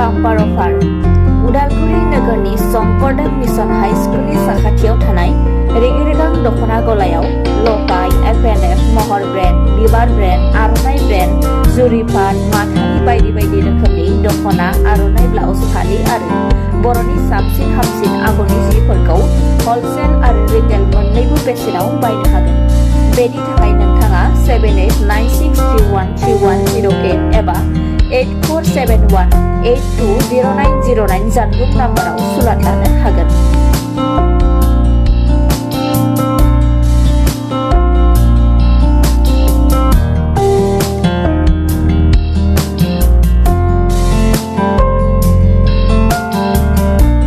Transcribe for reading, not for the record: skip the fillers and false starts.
Bumper अफार उदालगुरि नोगोरनि Shankardev mission high स्कुलनि साखाथियाव थानाय रेगे रेगां दख'ना गलायाव लफाय, FNF, महर ब्रेन्ड, बिबार ब्रेन्ड, आर'नाइ ब्रेन्ड, जुरिपाट, माथानि बायदि बायदि रोखोमनि दख'ना, आर'नाइ ब्लाउस, फालि आरो बर'नि साबसिन हामसिन आगरनि जिफोरखौ हलसेल आरो रिटेल मोन्नैबो बेसेनाव बायनो हागोन। बेनि थाखाय नोंथाङा 7896313108 एबा 8471820909 जानबुं नाम्बाराव सुलाद लानो हागोन।